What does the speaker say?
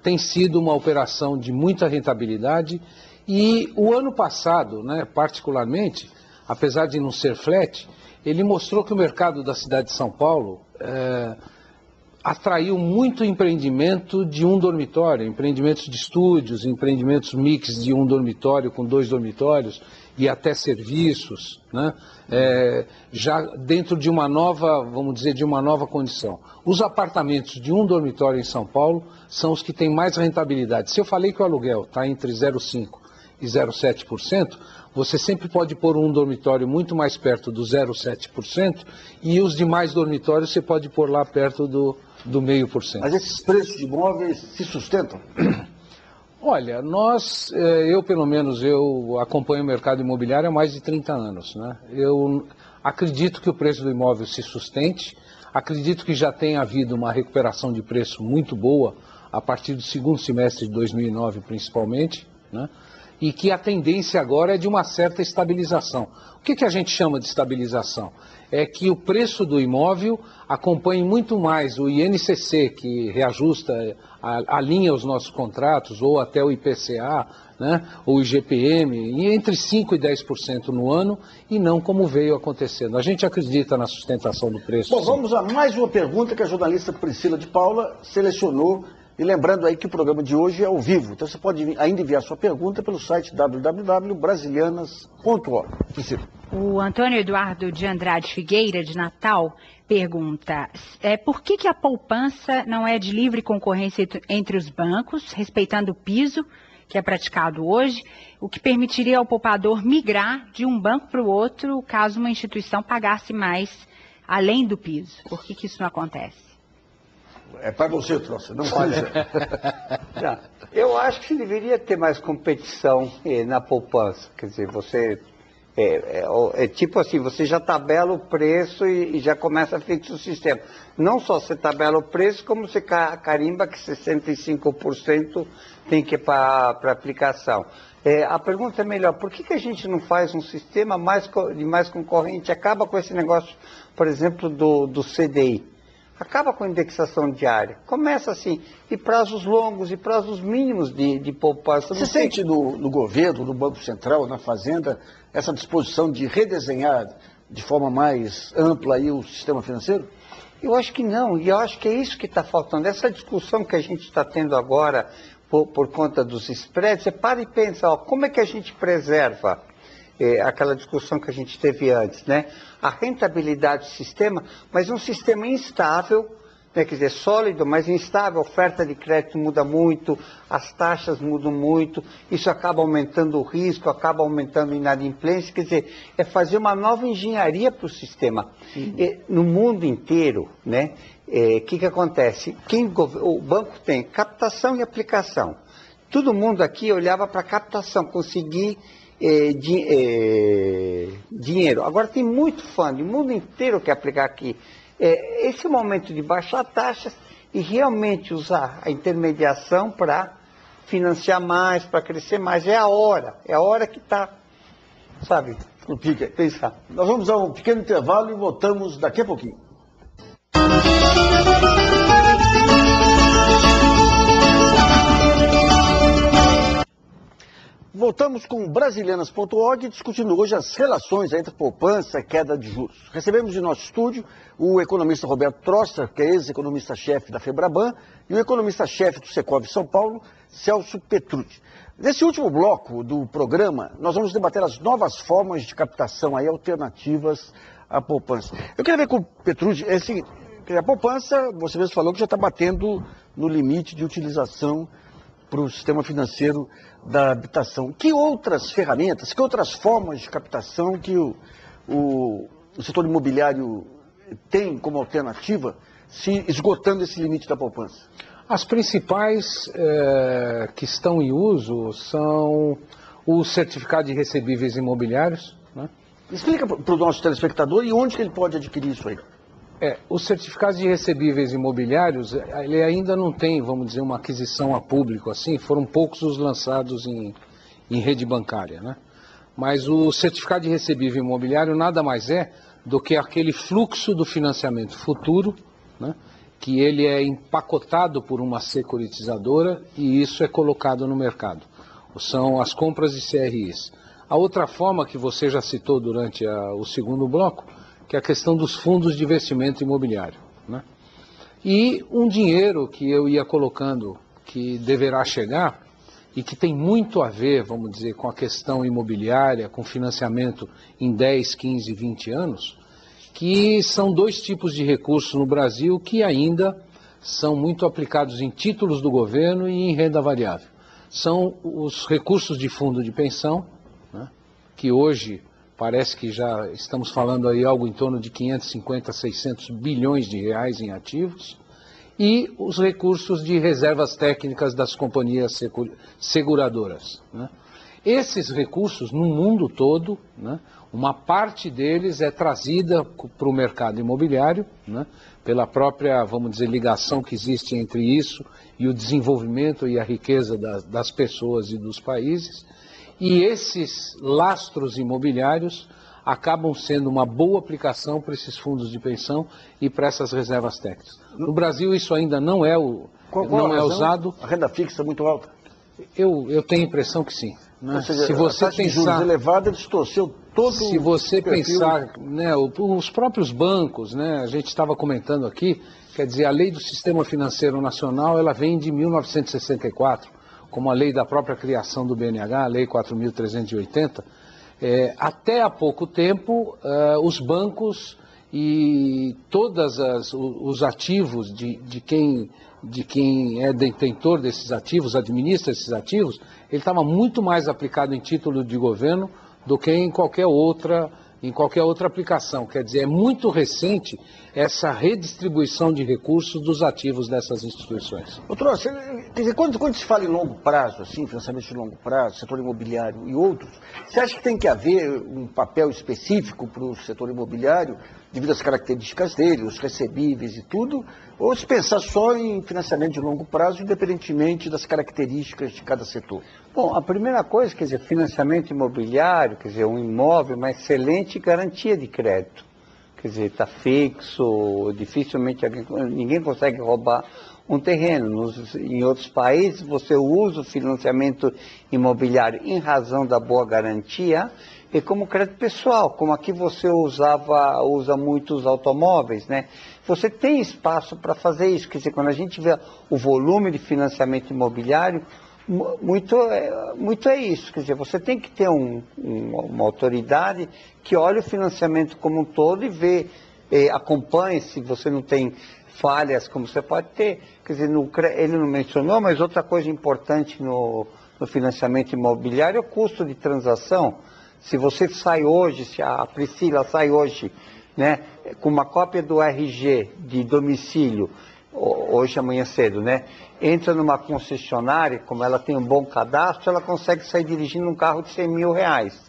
tem sido uma operação de muita rentabilidade e o ano passado, né, particularmente, apesar de não ser flat, ele mostrou que o mercado da cidade de São Paulo atraiu muito empreendimento de um dormitório, empreendimentos de estúdios, empreendimentos mix de um dormitório com 2 dormitórios e até serviços, né? Já dentro de uma nova, vamos dizer, de uma nova condição. Os apartamentos de um dormitório em São Paulo são os que têm mais rentabilidade. Se eu falei que o aluguel está entre 0,5% e 0,7%, você sempre pode pôr um dormitório muito mais perto do 0,7% e os demais dormitórios você pode pôr lá perto do 0,5%. Mas esses preços de imóveis se sustentam? Olha, eu pelo menos, eu acompanho o mercado imobiliário há mais de 30 anos, né? Eu acredito que o preço do imóvel se sustente, acredito que já tenha havido uma recuperação de preço muito boa a partir do segundo semestre de 2009 principalmente, né? E que a tendência agora é de uma certa estabilização. O que a gente chama de estabilização? É que o preço do imóvel acompanhe muito mais o INCC, que reajusta, alinha os nossos contratos, ou até o IPCA, né, ou o IGPM, entre 5% e 10% no ano, e não como veio acontecendo. A gente acredita na sustentação do preço. Bom, vamos a mais uma pergunta que a jornalista Priscila de Paula selecionou. E lembrando aí que o programa de hoje é ao vivo, então você pode ainda enviar sua pergunta pelo site www.brasilianas.org. O Antônio Eduardo de Andrade Figueira, de Natal, pergunta por que a poupança não é de livre concorrência entre os bancos, respeitando o piso que é praticado hoje, o que permitiria ao poupador migrar de um banco para o outro caso uma instituição pagasse mais além do piso. Por que isso não acontece? É para você, Trouxa, não pode ser. Eu acho que deveria ter mais competição na poupança. Quer dizer, você tipo assim, você já tabela o preço e já começa a fixar o sistema. Não só você tabela o preço, como você carimba que 65% tem que ir para aplicação. A pergunta é melhor, por que a gente não faz um sistema mais concorrente? Acaba com esse negócio, por exemplo, do CDI. Acaba com a indexação diária. Começa assim, e prazos longos, e prazos mínimos de poupança. Você sente no governo, no Banco Central, na Fazenda, essa disposição de redesenhar de forma mais ampla aí o sistema financeiro? Eu acho que não, e eu acho que é isso que está faltando. Essa discussão que a gente está tendo agora por conta dos spreads, você para e pensa, como é que a gente preserva aquela discussão que a gente teve antes, né? A rentabilidade do sistema, mas um sistema instável, né? Quer dizer, sólido, mas instável, a oferta de crédito muda muito, as taxas mudam muito, isso acaba aumentando o risco, acaba aumentando a inadimplência, quer dizer, é fazer uma nova engenharia para o sistema. No mundo inteiro, né? Que acontece? O banco tem captação e aplicação. Todo mundo aqui olhava para a captação, conseguir dinheiro. Agora tem muito fundo, o mundo inteiro quer aplicar aqui. Esse é o momento de baixar taxas e realmente usar a intermediação para financiar mais, para crescer mais. É a hora que está, sabe, no pique. Pensar. Nós vamos a um pequeno intervalo e voltamos daqui a pouquinho. Voltamos com Brasilianas.org, discutindo hoje as relações entre poupança e queda de juros. Recebemos em nosso estúdio o economista Roberto Trossa, que é ex-economista-chefe da Febraban, e o economista-chefe do Secov São Paulo, Celso Petrucci. Nesse último bloco do programa, nós vamos debater as novas formas de captação aí, alternativas à poupança. Eu queria ver com o Petrucci, a poupança, você mesmo falou que já está batendo no limite de utilização para o sistema financeiro da habitação. Que outras ferramentas, que outras formas de captação que o setor imobiliário tem como alternativa, se esgotando esse limite da poupança? As principais que estão em uso são o certificado de recebíveis imobiliários, né? Explica para o nosso telespectador e onde que ele pode adquirir isso aí. Os certificados de recebíveis imobiliários, ele ainda não tem, vamos dizer, uma aquisição a público assim, foram poucos os lançados em rede bancária, né? Mas o certificado de recebível imobiliário nada mais é do que aquele fluxo do financiamento futuro, né? que ele é empacotado por uma securitizadora e isso é colocado no mercado. São as compras de CRIs. A outra forma que você já citou durante o segundo bloco, que é a questão dos fundos de investimento imobiliário, né? E um dinheiro que eu ia colocando, que deverá chegar, e que tem muito a ver, vamos dizer, com a questão imobiliária, com financiamento em 10, 15, 20 anos, que são dois tipos de recursos no Brasil que ainda são muito aplicados em títulos do governo e em renda variável. São os recursos de fundo de pensão, né, que hoje parece que já estamos falando aí algo em torno de 550, 600 bilhões de reais em ativos, e os recursos de reservas técnicas das companhias seguradoras, né? Esses recursos, no mundo todo, né, uma parte deles é trazida para o mercado imobiliário, né, pela própria, vamos dizer, ligação que existe entre isso e o desenvolvimento e a riqueza das pessoas e dos países. E esses lastros imobiliários acabam sendo uma boa aplicação para esses fundos de pensão e para essas reservas técnicas. No Brasil isso ainda não é, não é usado. A renda fixa é muito alta? Eu tenho a impressão que sim. Né? Ou seja, se você a taxa de juros elevada distorceu todo se você o perfil. pensar, né, os próprios bancos, né, a gente estava comentando aqui, quer dizer, a lei do Sistema Financeiro Nacional, ela vem de 1964, como a lei da própria criação do BNH, a lei 4.380, até há pouco tempo, os bancos e todos os ativos de quem é detentor desses ativos, administra esses ativos, ele estava muito mais aplicado em título de governo do que em qualquer outra aplicação. Quer dizer, é muito recente essa redistribuição de recursos dos ativos dessas instituições. Doutor, quer dizer, quando se fala em longo prazo, assim, financiamento de longo prazo, setor imobiliário e outros, você acha que tem que haver um papel específico para o setor imobiliário, devido às características dele, os recebíveis e tudo, ou se pensar só em financiamento de longo prazo, independentemente das características de cada setor? Bom, a primeira coisa, quer dizer, financiamento imobiliário, quer dizer, um imóvel, uma excelente garantia de crédito. Quer dizer, está fixo, dificilmente ninguém consegue roubar um terreno. Em outros países, você usa o financiamento imobiliário em razão da boa garantia e como crédito pessoal, como aqui você usa muitos automóveis, né? Você tem espaço para fazer isso. Quer dizer, quando a gente vê o volume de financiamento imobiliário, muito é isso. Quer dizer, você tem que ter uma autoridade que olhe o financiamento como um todo e vê, acompanhe se você não tem falhas como você pode ter. Quer dizer, ele não mencionou, mas outra coisa importante no financiamento imobiliário é o custo de transação. Se você sai hoje, se a Priscila sai hoje, né, com uma cópia do RG de domicílio, hoje, amanhã cedo, né, entra numa concessionária, como ela tem um bom cadastro, ela consegue sair dirigindo um carro de 100 mil reais.